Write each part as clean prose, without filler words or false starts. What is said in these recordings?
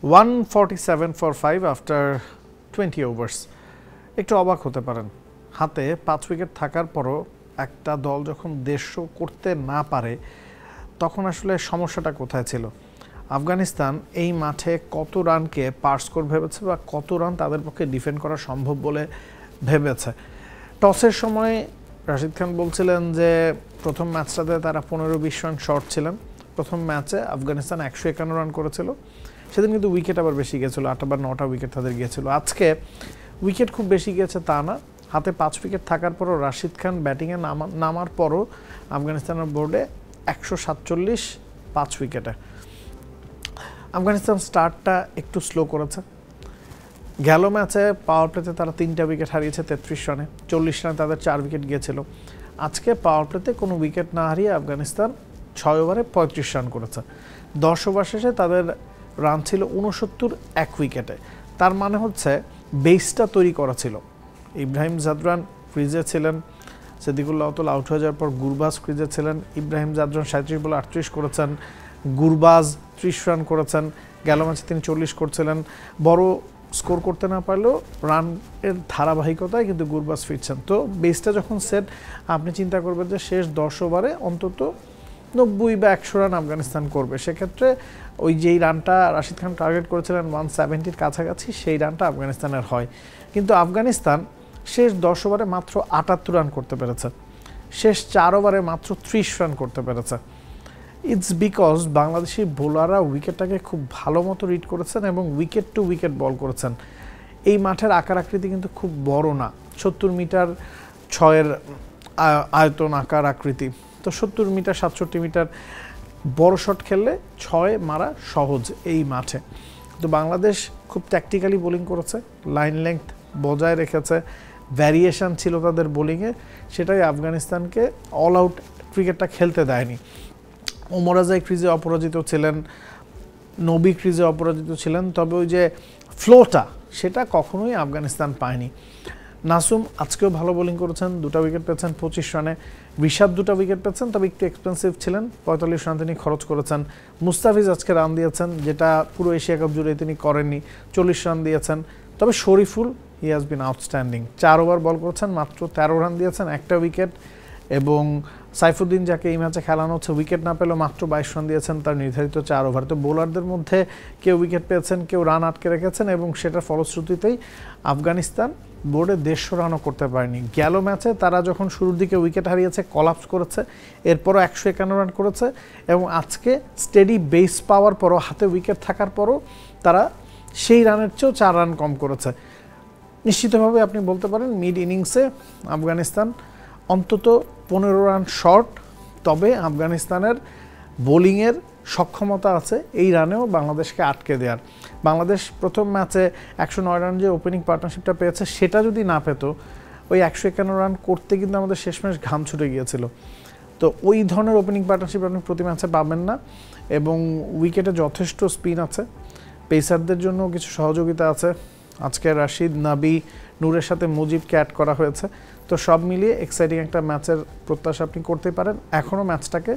147 for 5 after 20 overs. একটু অবাক হতে পারেন, হাতে 5 উইকেট থাকার পরও একটা দল যখন 150 করতে না পারে তখন আসলে সমস্যাটা কোথায় ছিল। আফগানিস্তান এই মাঠে কত রানকে পার স্কোর ভেবেছে বা কত রান তাদের পক্ষে ডিফেন্ড করা সম্ভব বলে ভেবেছে। টসের সময় রাশিদ খান বলছিলেন যে প্রথম ম্যাচটাতে তারা 15-20 রান শর্ট ছিলেন। প্রথম ম্যাচে আফগানিস্তান 151 রান করেছিল, সেদিন কিন্তু উইকেট আবার বেশি গিয়েছিল, 8 বা 9টা উইকেট তাদের গিয়েছিল। আজকে উইকেট খুব বেশি গিয়েছে তা না, হাতে 5 উইকেট থাকার পরও রাশিদ খান ব্যাটিংয়ে নামার পরও আফগানিস্তানের বোর্ডে 147 5 উইকেটে। আফগানিস্তান স্টার্টটা একটু স্লো করেছে। গেল ম্যাচে পাওয়ার প্লেতে তারা 3টা উইকেট হারিয়েছে 33 রানে, 40 রানে তাদের 4 উইকেট গিয়েছিল। আজকে পাওয়ার প্লেতে কোনো উইকেট না হারিয়ে আফগানিস্তান 6 ওভারে 35 রান করেছে। 10 ওভার শেষে তাদের রান ছিল 69 1 উইকেটে। তার মানে হচ্ছে বেসটা তৈরি করা ছিল। ইব্রাহিম জাদরান ক্রিজে ছিলেন, সিদ্দিকুল্লাহ আউতলা আউট হয়ে যাওয়ার পর গুরবাজ ক্রিজে ছিলেন। ইব্রাহিম জাদরান 37 বলে 38 করেছেন, গুরবাজ 30 রান করেছেন। গেল ম্যাচে তিনি 40 করছিলেন। বড় স্কোর করতে না পারলেও রানের ধারাবাহিকতায় কিন্তু গুরবাজ ফিরছেন। তো বেসটা যখন সেট, আপনি চিন্তা করবেন যে শেষ 10 ওভারে অন্তত 90 বা 100 রান আফগানিস্তান করবে। সেক্ষেত্রে ওই যেই রানটা রাশিদ খান টার্গেট করেছিলেন 170-র কাছাকাছি, সেই রানটা আফগানিস্তানের হয়। কিন্তু আফগানিস্তান শেষ 10 ওভারে মাত্র 78 রান করতে পেরেছে, শেষ 4 ওভারে মাত্র 30 রান করতে পেরেছে। ইটস বিকজ বাংলাদেশি বোলাররা উইকেটটাকে খুব ভালো মতো রিড করেছেন এবং উইকেট টু উইকেট বল করেছেন। এই মাঠের আকার আকৃতি কিন্তু খুব বড় না, 70 মিটার 6-এর আয়তন আকার আকৃতি। তো 70 মিটার 67 মিটার বড় শট খেললে 6 মারা সহজ এই মাঠে। তো বাংলাদেশ খুব ট্যাকটিক্যালি বোলিং করেছে, লাইন লেংথ বজায় রেখেছে, ভ্যারিয়েশন ছিল তাদের বোলিংয়ে, সেটাই আফগানিস্তানকে অল আউট ক্রিকেটটা খেলতে দেয়নি। ওমর আজাই ক্রিজে অপরাজিত ছিলেন, নবী ক্রিজে অপরাজিত ছিলেন, তবে ওই যে ফ্লোটা সেটা কখনোই আফগানিস্তান পায়নি। নাসুম আজকেও ভালো বোলিং করেছেন, 2টা উইকেট পেয়েছেন 25 রানে। ঋষাদ 2টা উইকেট পেয়েছেন, তবে একটু এক্সপেন্সিভ ছিলেন, 45 রান তিনি খরচ করেছেন। মুস্তাফিজ আজকে রান দিয়েছেন, যেটা পুরো এশিয়া কাপ জুড়ে তিনি করেননি, 40 রান দিয়েছেন। তবে Shoriful he has been outstanding, 4 over ball করেছেন, মাত্র 13 রান দিয়েছেন, 1টা উইকেট। এবং সাইফুদ্দিন, যাকে এই ম্যাচে খেলানো হচ্ছে, উইকেট না পেলেও মাত্র 22 রান দিয়েছেন তার নির্ধারিত 4 ওভার। তো বোলারদের মধ্যে কেউ উইকেট পেয়েছেন, কেউ রান আটকে রেখেছেন এবং সেটার ফলশ্রুতিতেই আফগানিস্তান বোর্ডে 150 রানও করতে পারেনি। গেল ম্যাচে তারা যখন শুরুর দিকে উইকেট হারিয়েছে কলাপস করেছে, এরপরও 151 রান করেছে এবং আজকে স্টেডি বেস পাওয়ার পরও, হাতে উইকেট থাকার পরও তারা সেই রানের চেয়েও 4 রান কম করেছে। নিশ্চিতভাবে আপনি বলতে পারেন মিড ইনিংসে আফগানিস্তান অন্তত 15 রান শর্ট, তবে আফগানিস্তানের বোলিংয়ের সক্ষমতা আছে এই রানেও বাংলাদেশকে আটকে দেওয়ার। বাংলাদেশ প্রথম ম্যাচে 109 রান যে ওপেনিং পার্টনারশিপটা পেয়েছে, সেটা যদি না পেত, ওই 151 রান করতে কিন্তু আমাদের শেষমেশ ঘাম ছুটে গিয়েছিল। তো ওই ধরনের ওপেনিং পার্টনারশিপ আপনি প্রতি ম্যাচে পাবেন না এবং উইকেটে যথেষ্ট স্পিন আছে, পেসারদের জন্য কিছু সহযোগিতা আছে। আজকে রাশিদ, নাবি, নূরের সাথে মুজিবকে অ্যাড করা হয়েছে। তো সব মিলিয়ে এক্সাইটিং একটা ম্যাচের প্রত্যাশা আপনি করতে পারেন। এখনও ম্যাচটাকে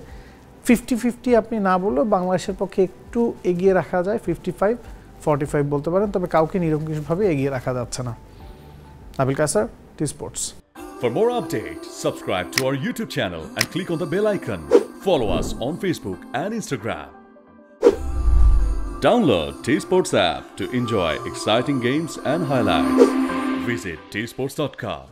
50-50 আপনি না বললেও বাংলাদেশের পক্ষে একটু এগিয়ে রাখা যায়, 55-45 বলতে পারেন, তবে কাউকে নিরঙ্কুশভাবে এগিয়ে রাখা যাচ্ছে না। Nabil Kaiser, T Sports. For more updates, subscribe to our YouTube channel and click on the bell icon. Follow us on Facebook and Instagram. Download T Sports app to enjoy exciting games and highlights. Visit tsports.com.